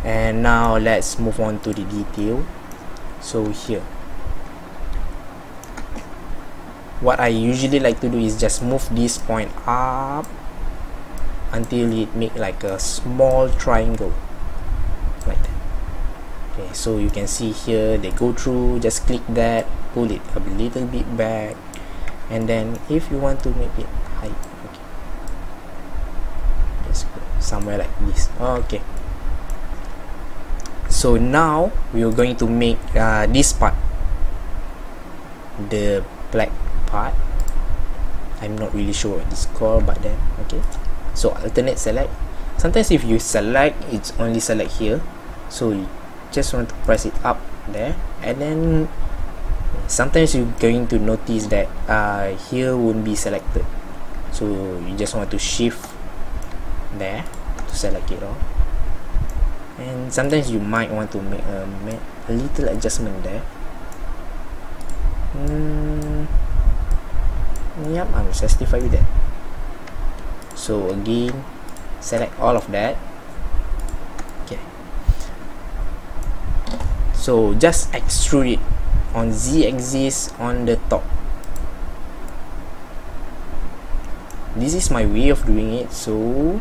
And now let's move on to the detail. So here, what I usually like to do is just move this point up until it make like a small triangle like that. Okay, so you can see here they go through, just click that, pull it a little bit back, and then if you want to make it high, okay, just go somewhere like this. Okay, so now we are going to make this part, the black part. I'm not really sure what it's called, but then okay, so alternate select. Sometimes if you select, it's only select here, so you just want to press it up there, and then sometimes you're going to notice that here won't be selected, so you just want to shift there to select it all. And sometimes you might want to make a little adjustment there. Yep, I'm satisfied with that. So again, select all of that. Okay, so just extrude it on z-axis on the top. This is my way of doing it. So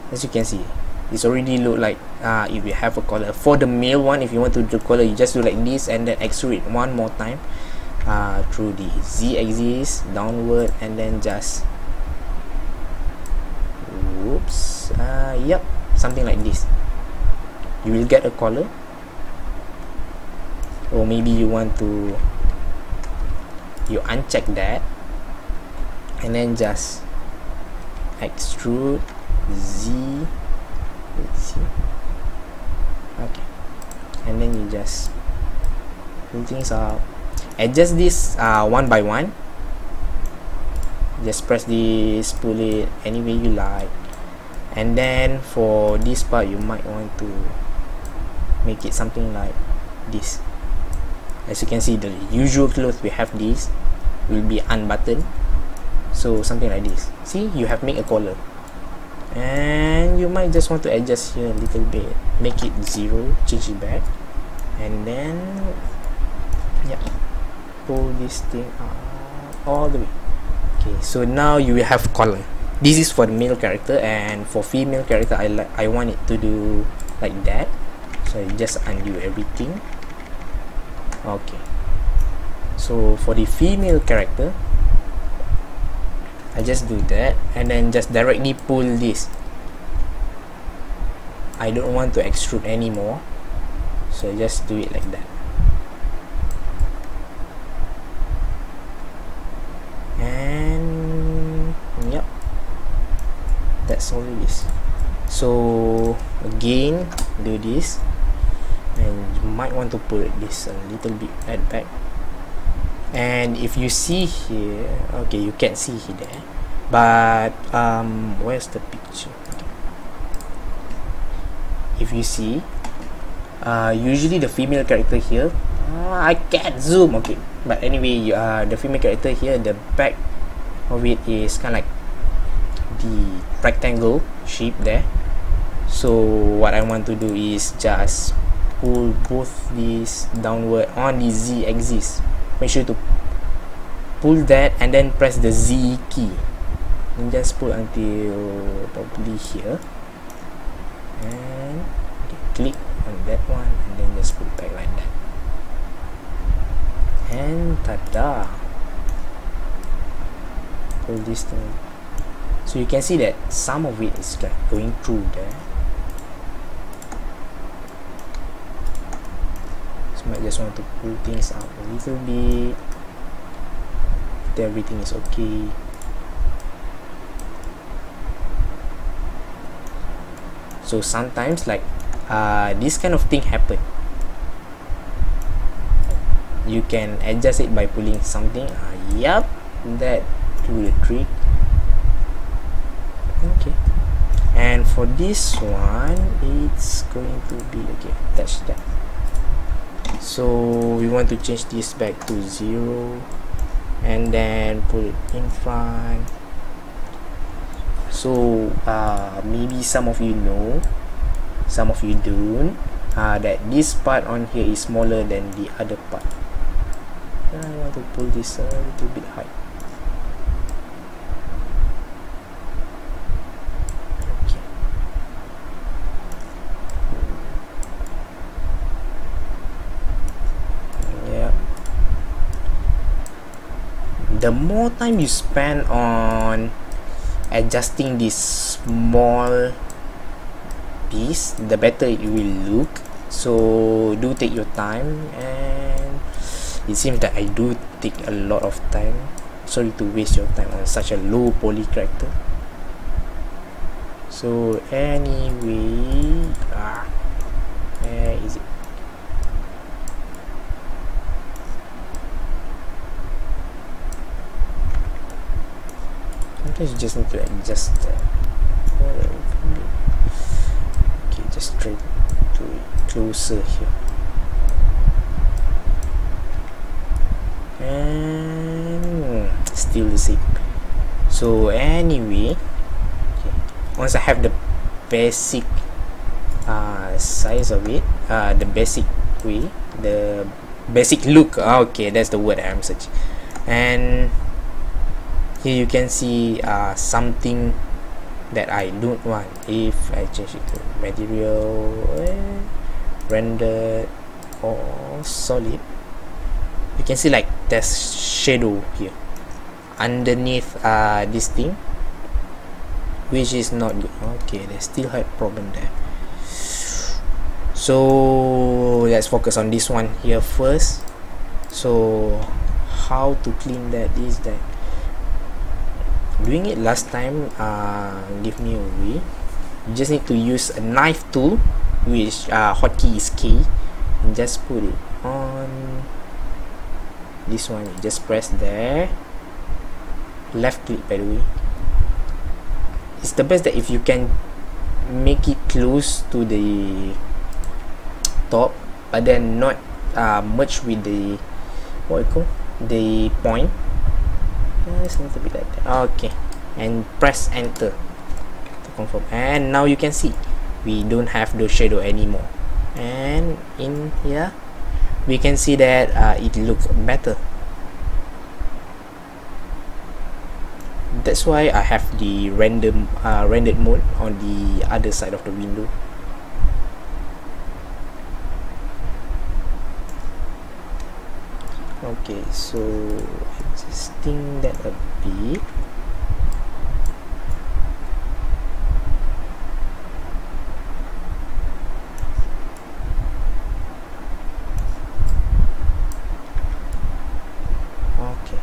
as you can see, it's already look like if you have a color. For the male one, if you want to do color, you just do like this and then extrude it one more time through the z-axis downward, and then just whoops, yep, something like this. You will get a color. Or maybe you want to, you uncheck that and then just extrude z, let's see, okay, and then you just pull things out, adjust this one by one. Just press this, pull it any way you like, and then for this part you might want to make it something like this. As you can see, the usual clothes we have this will be unbuttoned, so something like this. See, you have made a collar, and you might just want to adjust here a little bit, make it 0, change it back, and then yeah, pull this thing out all the way. Okay, so now you will have collar. This is for the male character, and for female character I want it to do like that, so I just undo everything. Okay, so for the female character, I just do that and then just directly pull this. I don't want to extrude anymore, so I just do it like that. And yep, that's all it is. So again, do this, and you might want to put this a little bit at back. And if you see here, okay, you can't see here there, but where's the picture? Okay. If you see, usually the female character here, I can't zoom, okay, but anyway, the female character here, the back of it is kind of like the rectangle shape there. So what I want to do is just pull both these downward on the Z axis. Make sure to pull that and then press the Z key and just pull until probably here, and okay, click on that one and then just pull back like that, and ta-da, pull this thing. So you can see that some of it is like going through there. Might just want to pull things out a little bit if everything is okay. So sometimes like this kind of thing happen, you can adjust it by pulling something. Yep, that do the trick. Okay, and for this one it's going to be okay, touch that. So we want to change this back to 0 and then put it in front. So So maybe some of you know, some of you don't, that this part on here is smaller than the other part. I want to pull this a little bit high. Okay. Yeah. The more time you spend on adjusting this small piece, the better it will look. So do take your time, and it seems that I do take a lot of time. Sorry to waste your time on such a low poly character. So anyway, where is it? Sometimes you just need to adjust that. Okay, just straight to it closer here. And still the same. So anyway, okay, once I have the basic size of it, the basic way, the basic look, okay, that's the word I'm searching. And here you can see something that I don't want. If I change it to material, rendered, or solid, you can see like there's shadow here underneath this thing, which is not good. Okay, they still had problem there. So let's focus on this one here first. So how to clean that is that doing it last time give me away. You just need to use a knife tool, which hotkey is K, and just put it on this one. You just press there, left click by the way. It's the best that if you can make it close to the top, but then not merge with the what you call the point. It's a little bit like that. Okay, and press enter to confirm, and now you can see we don't have the shadow anymore, and in here we can see that it looks better. That's why I have the rendered mode on the other side of the window. Okay, so adjusting that a bit. Okay,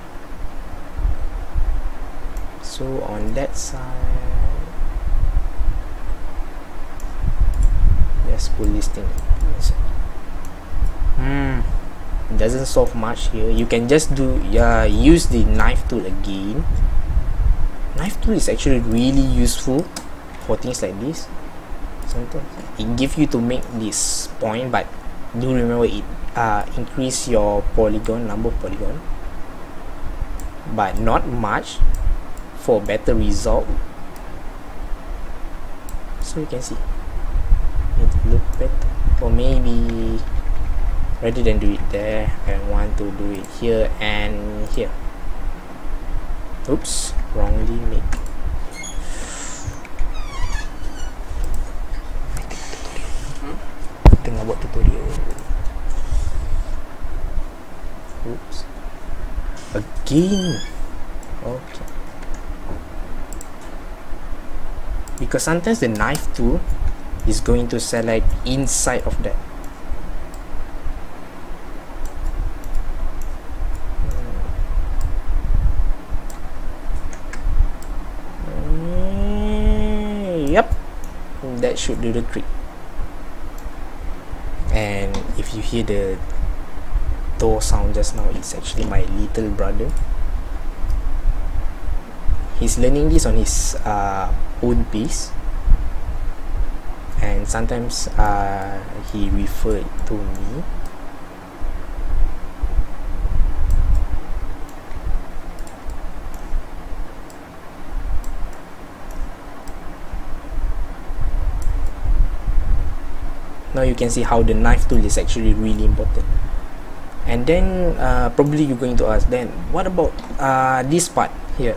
so on that side, just pull this thing. Doesn't solve much here. You can just do use the knife tool again. Knife tool is actually really useful for things like this. Sometimes it gives you to make this point, but do remember it increase your polygon, number of polygon, but not much, for better result. So you can see it look better. Or maybe rather than do it there, I want to do it here and here. Oops, wrongly made. Tengah buat tutorial. Oops. Again. Okay. Because sometimes the knife tool is going to select inside of that. Yep, that should do the trick. And if you hear the door sound just now, it's actually my little brother. He's learning this on his own pace, and sometimes he referred to me. Now you can see how the knife tool is actually really important. And then probably you're going to ask, then what about this part here?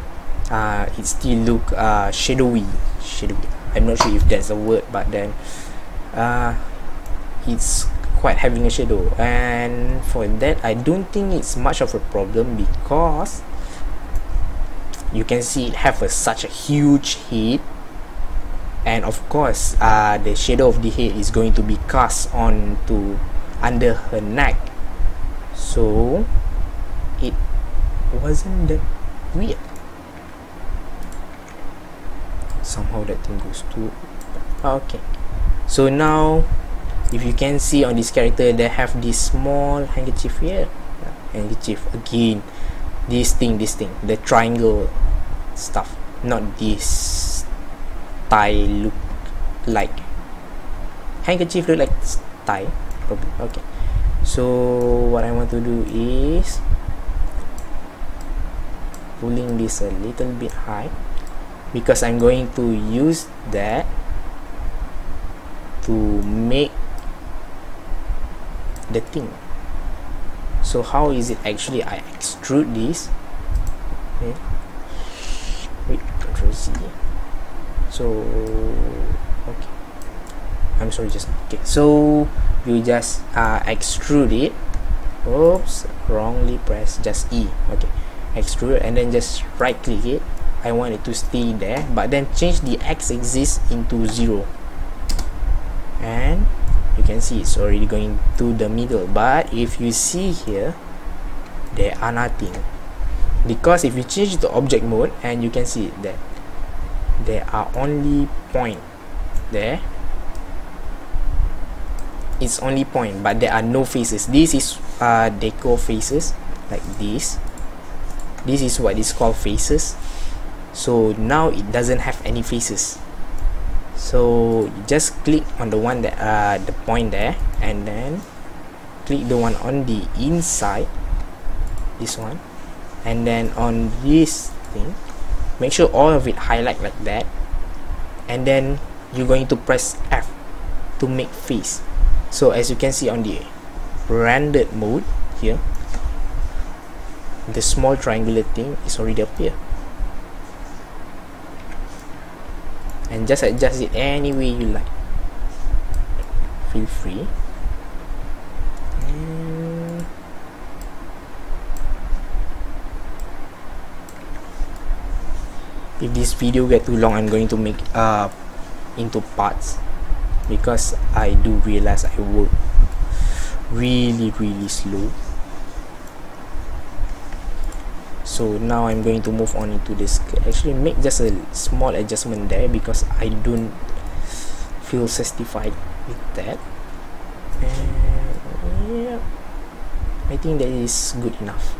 It still look shadowy. I'm not sure if that's a word, but then it's quite having a shadow, and for that I don't think it's much of a problem, because you can see it have such a huge head, and of course the shadow of the head is going to be cast on to under her neck, so it wasn't that weird. Somehow that thing goes to okay. So now if you can see on this character, they have this small handkerchief here. Handkerchief again, this thing, the triangle stuff, not this tie look like handkerchief, look like tie probably. Okay, so what I want to do is pulling this a little bit high, because I'm going to use that to make the thing. So how is it actually? I extrude this. Okay. Wait, Control C. So okay, I'm sorry, just okay. So you just extrude it. Oops, wrongly pressed. Just E. Okay, extrude, and then just right click it. I want it to stay there, but then change the x-axis into 0, and you can see it's already going to the middle. But if you see here, there are nothing, because if you change to object mode, and you can see that there are only point there, it's only point, but there are no faces. This is deco faces, like this is what is called faces. So now it doesn't have any faces, so you just click on the one that the point there, and then click the one on the inside, this one, and then on this thing, make sure all of it highlight like that, and then you're going to press F to make face. So as you can see on the rendered mode here, the small triangular thing is already up here, and just adjust it any way you like, feel free. And if this video get too long, I'm going to make into parts, because I do realize I work really slow. So now I'm going to move on into this, actually make just a small adjustment there, because I don't feel satisfied with that, and yeah, I think that is good enough.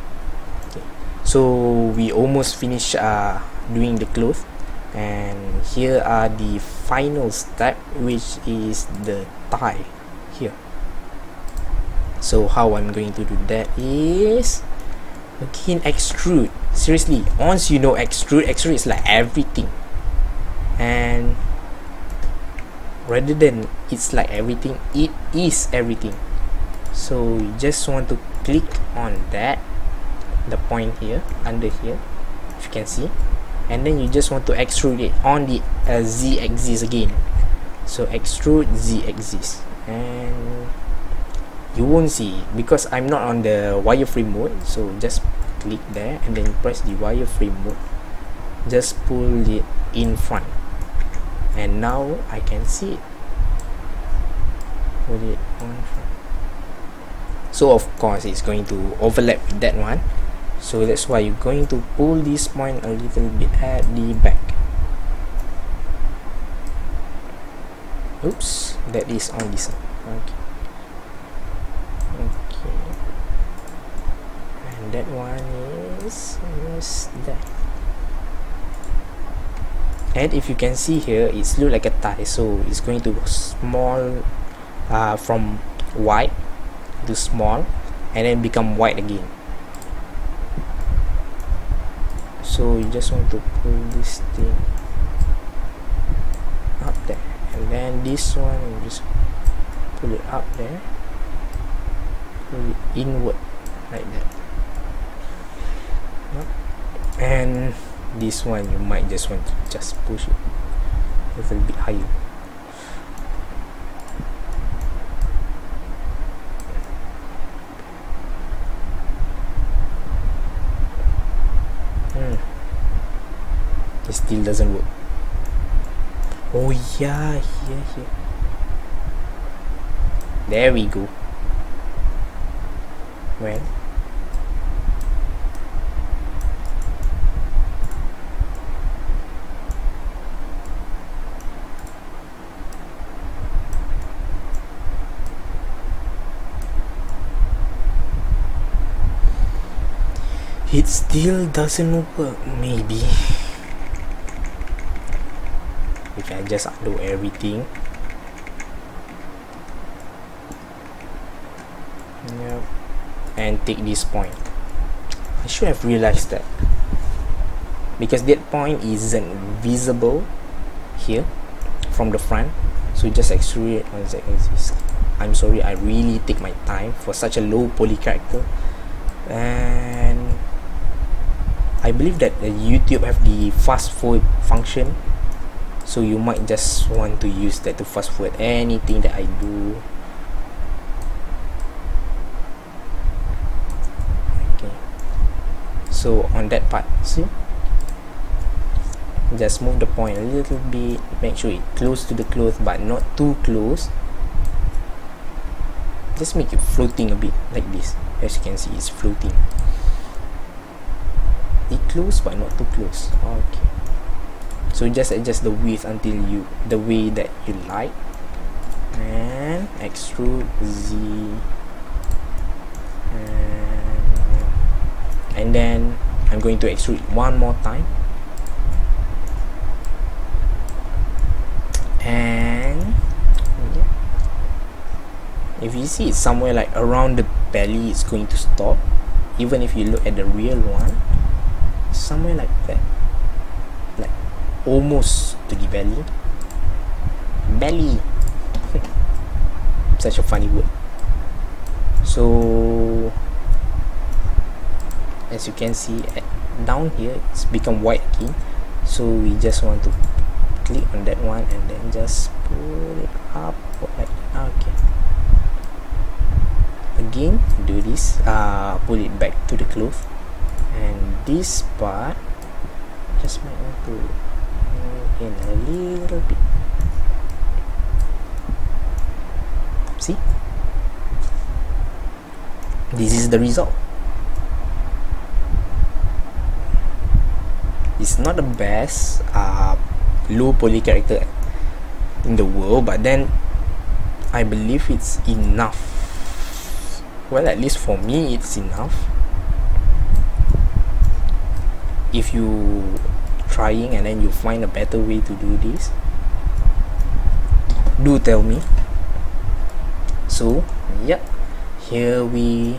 Okay, so we almost finished doing the clothes, and here are the final step, which is the tie here. So how I'm going to do that is, again, extrude. Seriously, once you know extrude is like everything, and rather than it's like everything, it is everything. So you just want to click on that, the point here, under here, if you can see, and then you just want to extrude it on the Z axis again. So extrude Z axis, and you won't see it because I'm not on the wireframe mode. So just click there and then press the wireframe mode, just pull it in front, and now I can see it. Put it on front. So of course it's going to overlap with that one, so that's why you're going to pull this point a little bit at the back. Oops, that is on this side. Okay, and that one is that. And if you can see here, it's look like a tie, so it's going to go small, from white to small, and then become white again. So you just want to pull this thing up there, and then this one you just pull it up there, pull it inward like that. Yep. And this one you might just want to just push it a little bit higher. It still doesn't work. Oh yeah, here. There we go. Well, it still doesn't work. Maybe if I just undo everything. Yep. And take this point. I should have realized that, because that point isn't visible here from the front, so just extrude it on the axis. I'm sorry, I really take my time for such a low poly character, and I believe that YouTube have the fast forward function, so you might just want to use that to fast forward anything that I do. Okay, so on that part, see, just move the point a little bit, make sure it close to the cloth but not too close. Just make it floating a bit like this. As you can see, it's floating. It close but not too close. Okay, so just adjust the width until the way that you like, and extrude Z, and then I'm going to extrude one more time, and yeah. If you see it's somewhere like around the belly, it's going to stop. Even if you look at the real one, somewhere like that, like almost to the belly. Such a funny word. So as you can see, down here it's become white again, so we just want to click on that one and then just pull it up like that. Okay, again do this, pull it back to the cloth, and this part just might want to move in a little bit. See, this is the result. It's not the best low poly character in the world, but then I believe it's enough. Well, at least for me it's enough. If you trying and then you find a better way to do this, do tell me. So yeah, here we